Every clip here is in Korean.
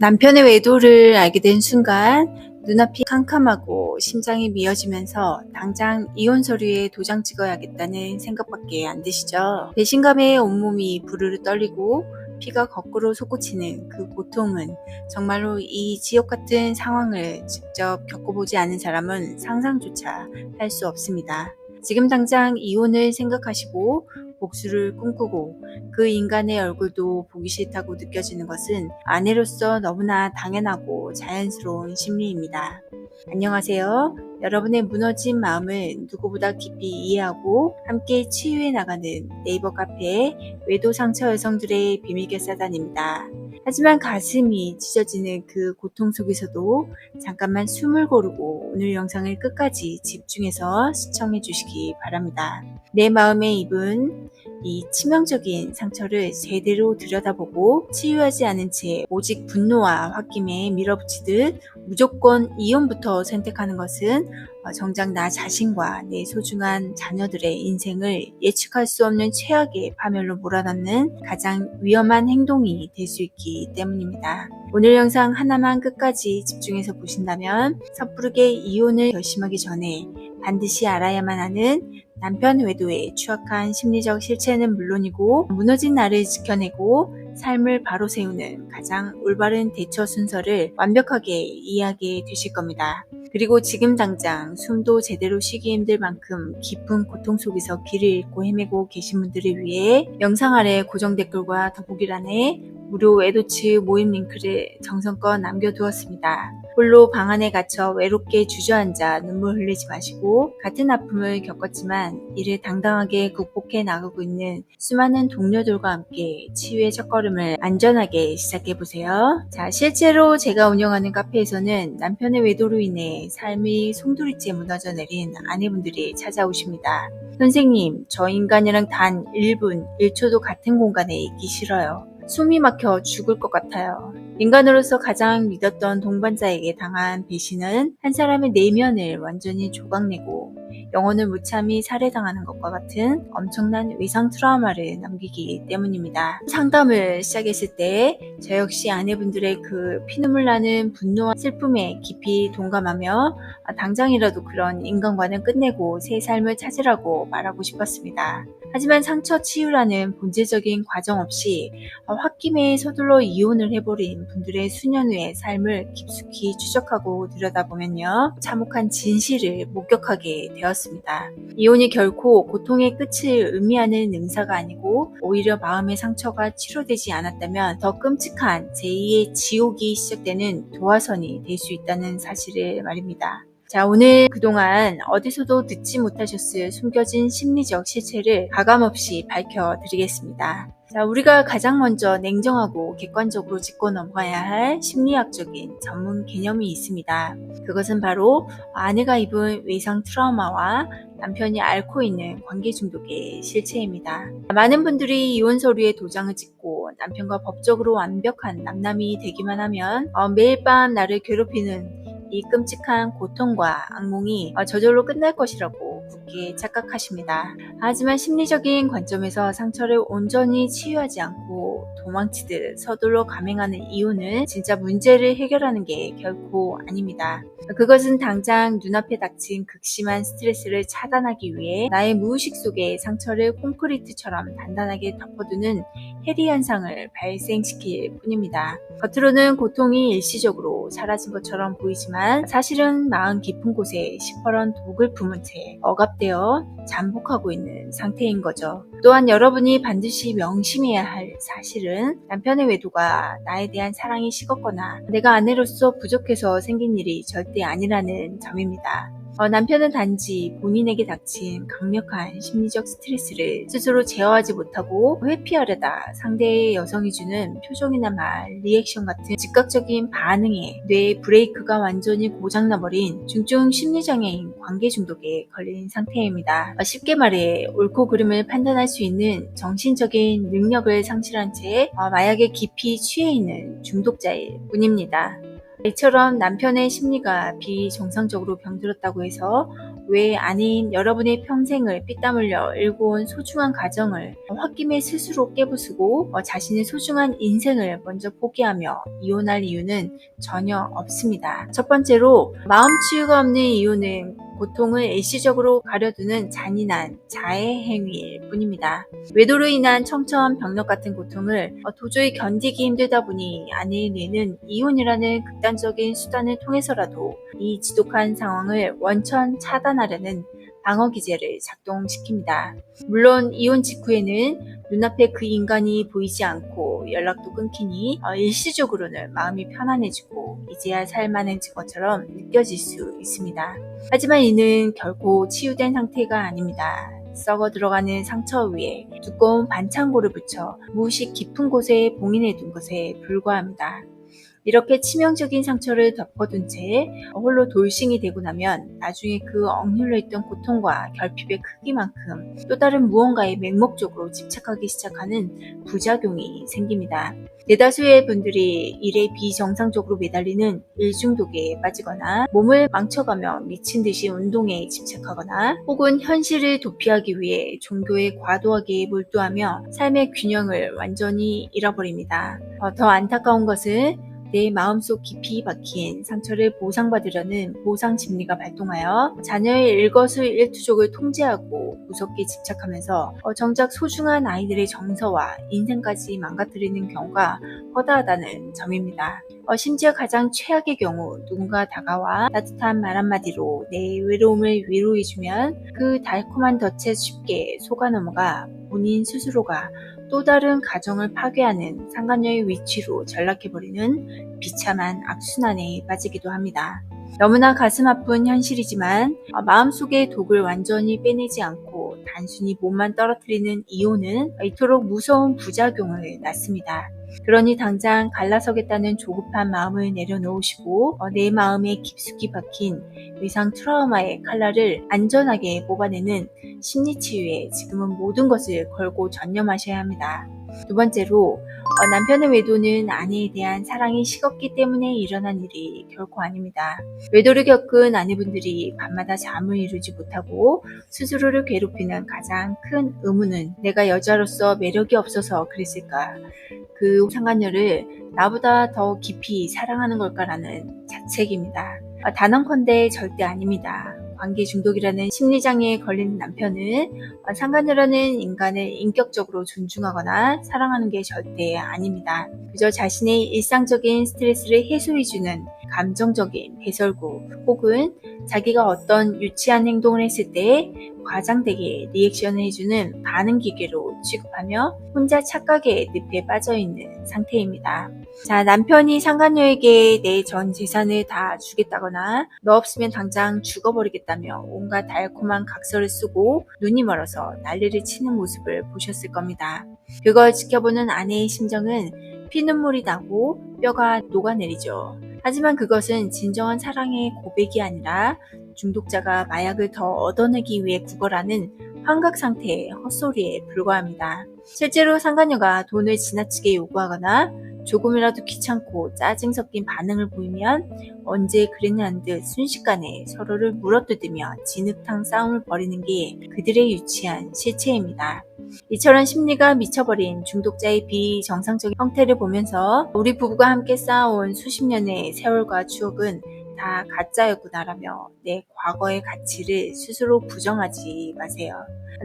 남편의 외도를 알게 된 순간 눈앞이 캄캄하고 심장이 미어지면서 당장 이혼 서류에 도장 찍어야겠다는 생각밖에 안 드시죠. 배신감에 온몸이 부르르 떨리고 피가 거꾸로 솟구치는 그 고통은 정말로 이 지옥 같은 상황을 직접 겪어보지 않은 사람은 상상조차 할 수 없습니다. 지금 당장 이혼을 생각하시고 복수를 꿈꾸고 그 인간의 얼굴도 보기 싫다고 느껴지는 것은 아내로서 너무나 당연하고 자연스러운 심리입니다. 안녕하세요. 여러분의 무너진 마음을 누구보다 깊이 이해하고 함께 치유해 나가는 네이버 카페 외도 상처 여성들의 비밀 결사단입니다. 하지만 가슴이 찢어지는 그 고통 속에서도 잠깐만 숨을 고르고 오늘 영상을 끝까지 집중해서 시청해 주시기 바랍니다. 내 마음에 입은 이 치명적인 상처를 제대로 들여다보고 치유하지 않은 채 오직 분노와 홧김에 밀어붙이듯 무조건 이혼부터 선택하는 것은 정작 나 자신과 내 소중한 자녀들의 인생을 예측할 수 없는 최악의 파멸로 몰아넣는 가장 위험한 행동이 될 수 있기 때문입니다. 오늘 영상 하나만 끝까지 집중해서 보신다면 섣부르게 이혼을 결심하기 전에 반드시 알아야만 하는 남편 외도의 추악한 심리적 실체는 물론이고 무너진 나를 지켜내고 삶을 바로 세우는 가장 올바른 대처 순서를 완벽하게 이해하게 되실 겁니다. 그리고 지금 당장 숨도 제대로 쉬기 힘들 만큼 깊은 고통 속에서 길을 잃고 헤매고 계신 분들을 위해 영상 아래 고정 댓글과 더보기란에 무료 외도치 모임 링크를 정성껏 남겨두었습니다. 홀로 방 안에 갇혀 외롭게 주저앉아 눈물 흘리지 마시고 같은 아픔을 겪었지만 이를 당당하게 극복해 나가고 있는 수많은 동료들과 함께 치유의 첫걸음을 안전하게 시작해보세요. 자, 실제로 제가 운영하는 카페에서는 남편의 외도로 인해 삶이 송두리째 무너져 내린 아내분들이 찾아오십니다. 선생님, 저 인간이랑 단 1분, 1초도 같은 공간에 있기 싫어요. 숨이 막혀 죽을 것 같아요. 인간으로서 가장 믿었던 동반자에게 당한 배신은 한 사람의 내면을 완전히 조각내고 영혼을 무참히 살해당하는 것과 같은 엄청난 외상 트라우마를 남기기 때문입니다. 상담을 시작했을 때 저 역시 아내분들의 그 피눈물 나는 분노와 슬픔에 깊이 동감하며 당장이라도 그런 인간관을 끝내고 새 삶을 찾으라고 말하고 싶었습니다. 하지만 상처 치유라는 본질적인 과정 없이 홧김에 서둘러 이혼을 해버린 분들의 수년 후의 삶을 깊숙이 추적하고 들여다보면요, 참혹한 진실을 목격하게 되었습니다. 이혼이 결코 고통의 끝을 의미하는 능사가 아니고 오히려 마음의 상처가 치료되지 않았다면 더 끔찍한 제2의 지옥이 시작되는 도화선이 될 수 있다는 사실을 말입니다. 자, 오늘 그동안 어디서도 듣지 못하셨을 숨겨진 심리적 실체를 가감없이 밝혀드리겠습니다. 자, 우리가 가장 먼저 냉정하고 객관적으로 짚고 넘어가야 할 심리학적인 전문 개념이 있습니다. 그것은 바로 아내가 입은 외상 트라우마와 남편이 앓고 있는 관계 중독의 실체입니다. 많은 분들이 이혼 서류에 도장을 찍고 남편과 법적으로 완벽한 남남이 되기만 하면 매일 밤 나를 괴롭히는 이 끔찍한 고통과 악몽이 저절로 끝날 것이라고 굳게 착각하십니다. 하지만 심리적인 관점에서 상처를 온전히 치유하지 않고 도망치듯 서둘러 감행하는 이유는 진짜 문제를 해결하는 게 결코 아닙니다. 그것은 당장 눈앞에 닥친 극심한 스트레스를 차단하기 위해 나의 무의식 속에 상처를 콘크리트처럼 단단하게 덮어두는 해리 현상을 발생시킬 뿐입니다. 겉으로는 고통이 일시적으로 사라진 것처럼 보이지만 사실은 마음 깊은 곳에 시퍼런 독을 품은 채 억압되어 잠복하고 있는 상태인 거죠. 또한 여러분이 반드시 명심해야 할 사실은 남편의 외도가 나에 대한 사랑이 식었거나 내가 아내로서 부족해서 생긴 일이 절대 아니라는 점입니다. 남편은 단지 본인에게 닥친 강력한 심리적 스트레스를 스스로 제어하지 못하고 회피하려다 상대의 여성이 주는 표정이나 말, 리액션 같은 즉각적인 반응에 뇌의 브레이크가 완전히 고장나버린 중증 심리장애인 관계 중독에 걸린 상태입니다. 쉽게 말해 옳고 그름을 판단할 수 있는 정신적인 능력을 상실한 채 마약에 깊이 취해 있는 중독자일 뿐입니다. 이처럼 남편의 심리가 비정상적으로 병들었다고 해서 왜 아내인 여러분의 평생을 피땀 흘려 일궈온 소중한 가정을 홧김에 스스로 깨부수고 자신의 소중한 인생을 먼저 포기하며 이혼할 이유는 전혀 없습니다. 첫 번째로 마음 치유가 없는 이유는 고통을 일시적으로 가려두는 잔인한 자해 행위일 뿐입니다. 외도로 인한 청천벽력 같은 고통을 도저히 견디기 힘들다 보니 아내의 뇌는 이혼이라는 극단적인 수단을 통해서라도 이 지독한 상황을 원천 차단하려는 방어기제를 작동시킵니다. 물론 이혼 직후에는 눈앞에 그 인간이 보이지 않고 연락도 끊기니 일시적으로는 마음이 편안해지고 이제야 살만해진 것처럼 느껴질 수 있습니다. 하지만 이는 결코 치유된 상태가 아닙니다. 썩어 들어가는 상처 위에 두꺼운 반창고를 붙여 무의식 깊은 곳에 봉인해둔 것에 불과합니다. 이렇게 치명적인 상처를 덮어둔 채 홀로 돌싱이 되고 나면 나중에 그 억눌려 있던 고통과 결핍의 크기만큼 또 다른 무언가에 맹목적으로 집착하기 시작하는 부작용이 생깁니다. 대다수의 분들이 일에 비정상적으로 매달리는 일중독에 빠지거나 몸을 망쳐가며 미친 듯이 운동에 집착하거나 혹은 현실을 도피하기 위해 종교에 과도하게 몰두하며 삶의 균형을 완전히 잃어버립니다. 더 안타까운 것은 내 마음속 깊이 박힌 상처를 보상받으려는 보상 심리가 발동하여 자녀의 일거수일투족을 통제하고 무섭게 집착하면서 정작 소중한 아이들의 정서와 인생까지 망가뜨리는 경우가 허다하다는 점입니다. 심지어 가장 최악의 경우 누군가 다가와 따뜻한 말 한마디로 내 외로움을 위로해주면 그 달콤한 덫에 쉽게 속아 넘어가 본인 스스로가 또 다른 가정을 파괴하는 상간녀의 위치로 전락해버리는 비참한 악순환에 빠지기도 합니다. 너무나 가슴 아픈 현실이지만 마음속의 독을 완전히 빼내지 않고 단순히 몸만 떨어뜨리는 이혼은 이토록 무서운 부작용을 낳습니다. 그러니 당장 갈라서겠다는 조급한 마음을 내려놓으시고 내 마음에 깊숙이 박힌 외상 트라우마의 칼날을 안전하게 뽑아내는 심리치유에 지금은 모든 것을 걸고 전념하셔야 합니다. 두 번째로 남편의 외도는 아내에 대한 사랑이 식었기 때문에 일어난 일이 결코 아닙니다. 외도를 겪은 아내분들이 밤마다 잠을 이루지 못하고 스스로를 괴롭히는 가장 큰 의문은 내가 여자로서 매력이 없어서 그랬을까? 그 상간녀를 나보다 더 깊이 사랑하는 걸까라는 자책입니다. 단언컨대 절대 아닙니다. 관계 중독이라는 심리장애에 걸린 남편은 상간녀라는 인간을 인격적으로 존중하거나 사랑하는 게 절대 아닙니다. 그저 자신의 일상적인 스트레스를 해소해주는 감정적인 배설구 혹은 자기가 어떤 유치한 행동을 했을 때 과장되게 리액션을 해주는 반응 기계로 취급하며 혼자 착각의 늪에 빠져있는 상태입니다. 자, 남편이 상간녀에게 내 전 재산을 다 주겠다거나 너 없으면 당장 죽어버리겠다며 온갖 달콤한 각서를 쓰고 눈이 멀어서 난리를 치는 모습을 보셨을 겁니다. 그걸 지켜보는 아내의 심정은 피눈물이 나고 뼈가 녹아내리죠. 하지만 그것은 진정한 사랑의 고백이 아니라 중독자가 마약을 더 얻어내기 위해 구걸하는 환각 상태의 헛소리에 불과합니다. 실제로 상간녀가 돈을 지나치게 요구하거나 조금이라도 귀찮고 짜증 섞인 반응을 보이면 언제 그랬냐는 듯 순식간에 서로를 물어뜯으며 진흙탕 싸움을 벌이는 게 그들의 유치한 실체입니다. 이처럼 심리가 미쳐버린 중독자의 비정상적인 형태를 보면서 우리 부부가 함께 쌓아온 수십 년의 세월과 추억은 다 가짜였구나라며 내 과거의 가치를 스스로 부정하지 마세요.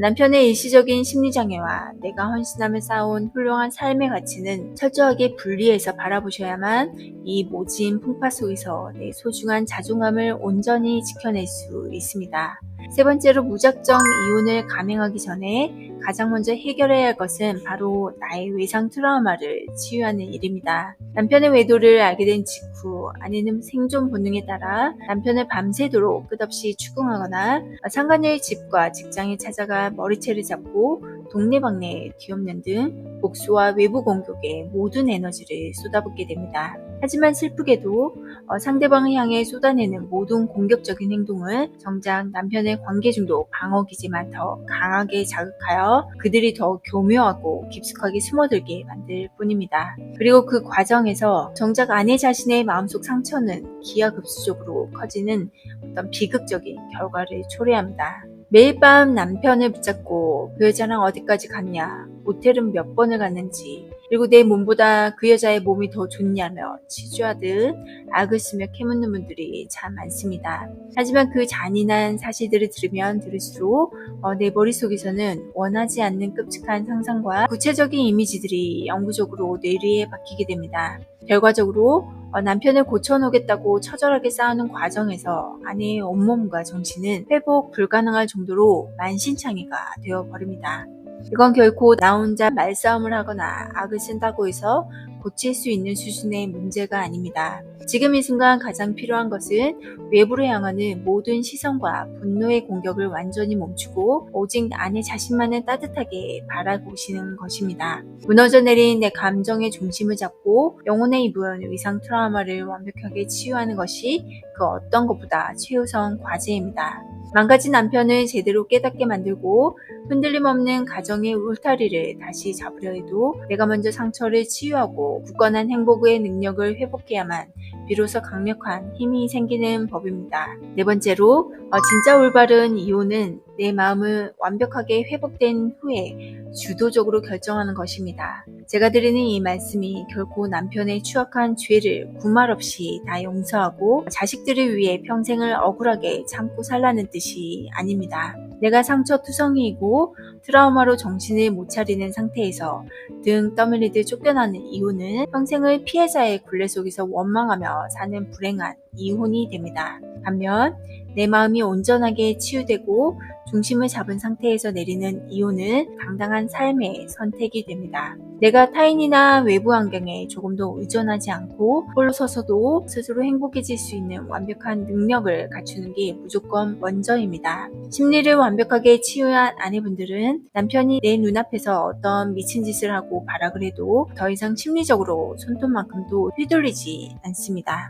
남편의 일시적인 심리장애와 내가 헌신하며 쌓아온 훌륭한 삶의 가치는 철저하게 분리해서 바라보셔야만 이 모진 풍파 속에서 내 소중한 자존감을 온전히 지켜낼 수 있습니다. 세 번째로 무작정 이혼을 감행하기 전에 가장 먼저 해결해야 할 것은 바로 나의 외상 트라우마를 치유하는 일입니다. 남편의 외도를 알게 된 직후 아내는 생존 본능에 따라 남편을 밤새도록 끝없이 추궁하거나 상간녀의 집과 직장에 찾아가 머리채를 잡고 동네방네에 뒤엎는 등 복수와 외부 공격에 모든 에너지를 쏟아붓게 됩니다. 하지만 슬프게도 상대방을 향해 쏟아내는 모든 공격적인 행동은 정작 남편의 관계 중독 방어 기제만 더 강하게 자극하여 그들이 더 교묘하고 깊숙하게 숨어들게 만들 뿐입니다. 그리고 그 과정에서 정작 아내 자신의 마음속 상처는 기하급수적으로 커지는 어떤 비극적인 결과를 초래합니다. 매일 밤 남편을 붙잡고 그 여자랑 어디까지 갔냐, 모텔은 몇 번을 갔는지, 그리고 내 몸보다 그 여자의 몸이 더 좋냐며 치주하듯 악을 쓰며 캐묻는 분들이 참 많습니다. 하지만 그 잔인한 사실들을 들으면 들을수록 내 머릿속에서는 원하지 않는 끔찍한 상상과 구체적인 이미지들이 영구적으로 뇌리에 박히게 됩니다. 결과적으로 남편을 고쳐놓겠다고 처절하게 싸우는 과정에서 아내의 온몸과 정신은 회복 불가능할 정도로 만신창이가 되어버립니다. 이건 결코 나 혼자 말싸움을 하거나 악을 쓴다고 해서 고칠 수 있는 수준의 문제가 아닙니다. 지금 이 순간 가장 필요한 것은 외부로 향하는 모든 시선과 분노의 공격을 완전히 멈추고 오직 아내 자신만을 따뜻하게 바라보시는 것입니다. 무너져 내린 내 감정의 중심을 잡고 영혼에 입은 위상 트라우마를 완벽하게 치유하는 것이 그 어떤 것보다 최우선 과제입니다. 망가진 남편을 제대로 깨닫게 만들고 흔들림 없는 가정의 울타리를 다시 잡으려 해도 내가 먼저 상처를 치유하고 굳건한 행복의 능력을 회복해야만 비로소 강력한 힘이 생기는 법입니다. 네 번째로, 진짜 올바른 이혼은 내 마음을 완벽하게 회복된 후에 주도적으로 결정하는 것입니다. 제가 드리는 이 말씀이 결코 남편의 추악한 죄를 구말 없이 다 용서하고 자식들을 위해 평생을 억울하게 참고 살라는 뜻이 아닙니다. 내가 상처투성이이고 트라우마로 정신을 못 차리는 상태에서 등 떠밀리듯 쫓겨나는 이혼은 평생을 피해자의 굴레 속에서 원망하며 사는 불행한 이혼이 됩니다. 반면 내 마음이 온전하게 치유되고 중심을 잡은 상태에서 내리는 이혼은 당당한 삶의 선택이 됩니다. 내가 타인이나 외부 환경에 조금도 의존하지 않고 홀로 서서도 스스로 행복해질 수 있는 완벽한 능력을 갖추는 게 무조건 먼저입니다. 심리를 완벽하게 치유한 아내분들은 남편이 내 눈앞에서 어떤 미친 짓을 하고 발악을 해도 더 이상 심리적으로 손톱만큼도 휘둘리지 않습니다.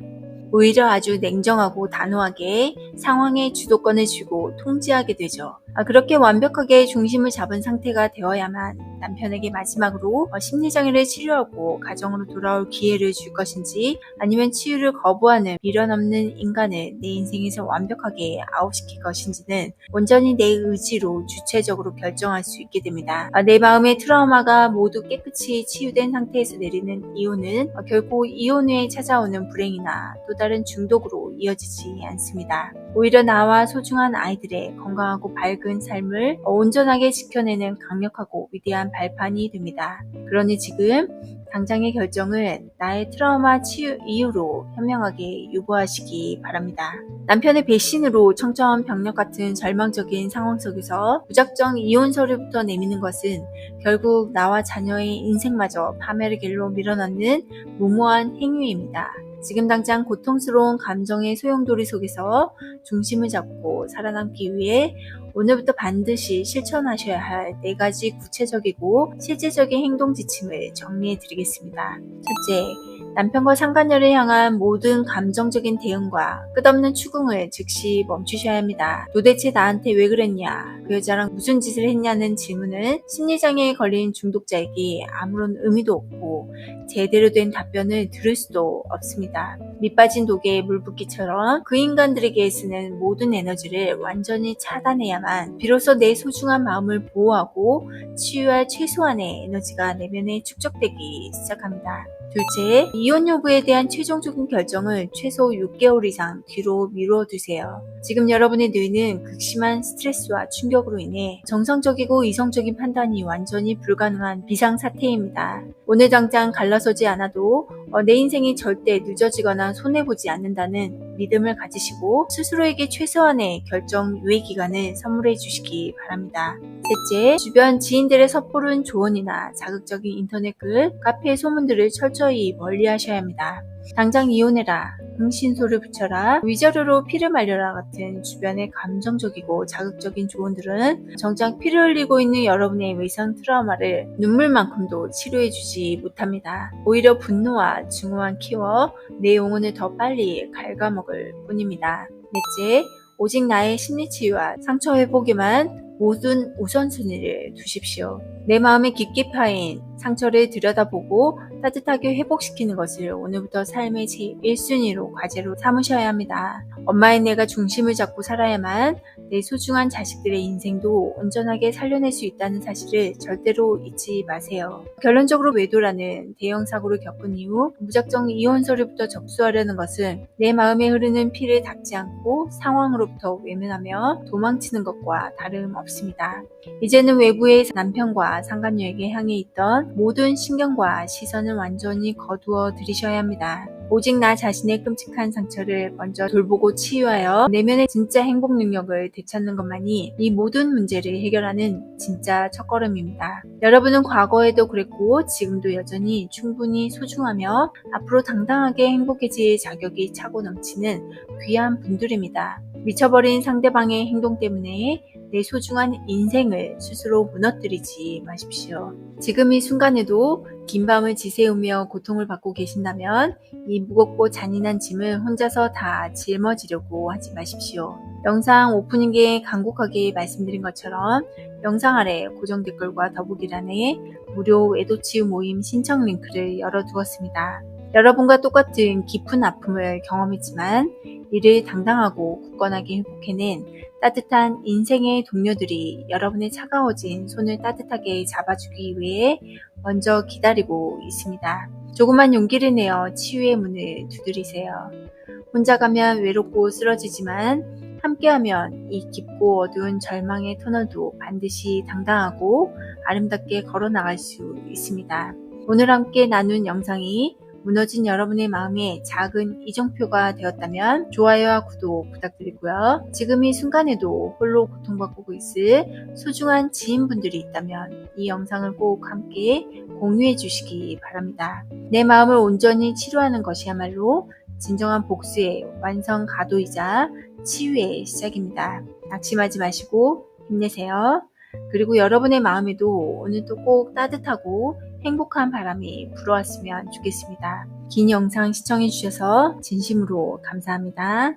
오히려 아주 냉정하고 단호하게 상황의 주도권을 쥐고 통제하게 되죠. 그렇게 완벽하게 중심을 잡은 상태가 되어야만 남편에게 마지막으로 심리장애를 치료하고 가정으로 돌아올 기회를 줄 것인지 아니면 치유를 거부하는 미련 없는 인간을 내 인생에서 완벽하게 아웃시킬 것인지는 온전히 내 의지로 주체적으로 결정할 수 있게 됩니다. 내 마음의 트라우마가 모두 깨끗이 치유된 상태에서 내리는 이혼은 결코 이혼 후에 찾아오는 불행이나 또 다른 중독으로 이어지지 않습니다. 오히려 나와 소중한 아이들의 건강하고 밝은 삶을 온전하게 지켜내는 강력하고 위대한 발판이 됩니다. 그러니 지금 당장의 결정을 나의 트라우마 치유 이후로 현명하게 유보하시기 바랍니다. 남편의 배신으로 청천벽력 같은 절망적인 상황 속에서 무작정 이혼 서류부터 내미는 것은 결국 나와 자녀의 인생마저 파멸의 길로 밀어넣는 무모한 행위입니다. 지금 당장 고통스러운 감정의 소용돌이 속에서 중심을 잡고 살아남기 위해 오늘부터 반드시 실천하셔야 할 4가지 구체적이고 실질적인 행동 지침을 정리해 드리겠습니다. 첫째, 남편과 상간녀를 향한 모든 감정적인 대응과 끝없는 추궁을 즉시 멈추셔야 합니다. 도대체 나한테 왜 그랬냐, 그 여자랑 무슨 짓을 했냐는 질문은 심리장애에 걸린 중독자에게 아무런 의미도 없고 제대로 된 답변을 들을 수도 없습니다. 밑빠진 독에 물 붓기처럼 그 인간들에게 쓰는 모든 에너지를 완전히 차단해야만 비로소 내 소중한 마음을 보호하고 치유할 최소한의 에너지가 내면에 축적되기 시작합니다. 둘째, 이혼 여부에 대한 최종적인 결정을 최소 6개월 이상 뒤로 미뤄두세요. 지금 여러분의 뇌는 극심한 스트레스와 충격으로 인해 정상적이고 이성적인 판단이 완전히 불가능한 비상사태입니다. 오늘 당장 갈라서지 않아도 내 인생이 절대 늦어지거나 손해보지 않는다는 믿음을 가지시고 스스로에게 최소한의 결정 유예기간을 선물해 주시기 바랍니다. 셋째, 주변 지인들의 섣부른 조언이나 자극적인 인터넷 글, 카페 소문들을 철저히 멀리 하셔야 합니다. 당장 이혼해라, 흥신소를 붙여라, 위자료로 피를 말려라 같은 주변의 감정적이고 자극적인 조언들은 정작 피를 흘리고 있는 여러분의 외상 트라우마를 눈물만큼도 치료해주지 못합니다. 오히려 분노와 증오만 키워 내 영혼을 더 빨리 갉아먹을 뿐입니다. 넷째, 오직 나의 심리치유와 상처 회복에만 모든 우선순위를 두십시오. 내 마음에 깊게 파인 상처를 들여다보고 따뜻하게 회복시키는 것을 오늘부터 삶의 제1순위로 과제로 삼으셔야 합니다. 엄마의 내가 중심을 잡고 살아야만 내 소중한 자식들의 인생도 온전하게 살려낼 수 있다는 사실을 절대로 잊지 마세요. 결론적으로 외도라는 대형 사고를 겪은 이후 무작정 이혼서류부터 접수하려는 것은 내 마음에 흐르는 피를 닦지 않고 상황으로부터 외면하며 도망치는 것과 다름없습니다. 이제는 외부의 남편과 상간녀에게 향해 있던 모든 신경과 시선을 완전히 거두어 들이셔야 합니다. 오직 나 자신의 끔찍한 상처를 먼저 돌보고 치유하여 내면의 진짜 행복 능력을 되찾는 것만이 이 모든 문제를 해결하는 진짜 첫걸음입니다. 여러분은 과거에도 그랬고 지금도 여전히 충분히 소중하며 앞으로 당당하게 행복해질 자격이 차고 넘치는 귀한 분들입니다. 미쳐버린 상대방의 행동 때문에 내 소중한 인생을 스스로 무너뜨리지 마십시오. 지금 이 순간에도 긴 밤을 지새우며 고통을 받고 계신다면 이 무겁고 잔인한 짐을 혼자서 다 짊어지려고 하지 마십시오. 영상 오프닝에 간곡하게 말씀드린 것처럼 영상 아래 고정 댓글과 더보기란에 무료 외도치유 모임 신청 링크를 열어두었습니다. 여러분과 똑같은 깊은 아픔을 경험했지만 이를 당당하고 굳건하게 회복해낸 따뜻한 인생의 동료들이 여러분의 차가워진 손을 따뜻하게 잡아주기 위해 먼저 기다리고 있습니다. 조금만 용기를 내어 치유의 문을 두드리세요. 혼자 가면 외롭고 쓰러지지만 함께하면 이 깊고 어두운 절망의 터널도 반드시 당당하고 아름답게 걸어나갈 수 있습니다. 오늘 함께 나눈 영상이 무너진 여러분의 마음에 작은 이정표가 되었다면 좋아요와 구독 부탁드리고요. 지금 이 순간에도 홀로 고통받고 있을 소중한 지인분들이 있다면 이 영상을 꼭 함께 공유해 주시기 바랍니다. 내 마음을 온전히 치료하는 것이야말로 진정한 복수의 완성 가도이자 치유의 시작입니다. 낙심하지 마시고 힘내세요. 그리고 여러분의 마음에도 오늘도 꼭 따뜻하고 행복한 바람이 불어왔으면 좋겠습니다. 긴 영상 시청해주셔서 진심으로 감사합니다.